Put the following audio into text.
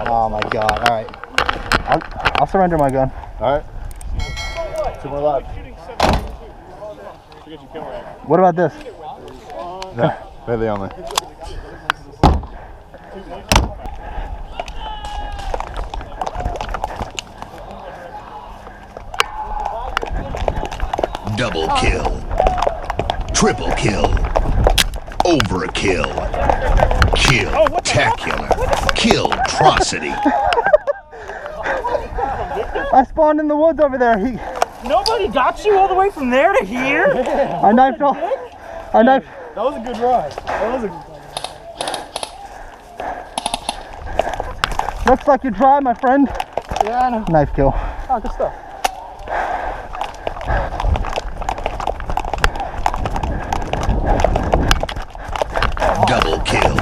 Oh my god, alright. I'll surrender my gun. Alright. 2 more live. What about this? No, they're the only. Double kill. Triple kill. Overkill. Kill-tacular. Kill-trocity. I spawned in the woods over there. Nobody got you all the way from there to here? I knifed all. I knifed. That was a good ride. That was a Looks like you dry, my friend. Yeah, I know. Knife kill. Oh, good stuff. Double kill.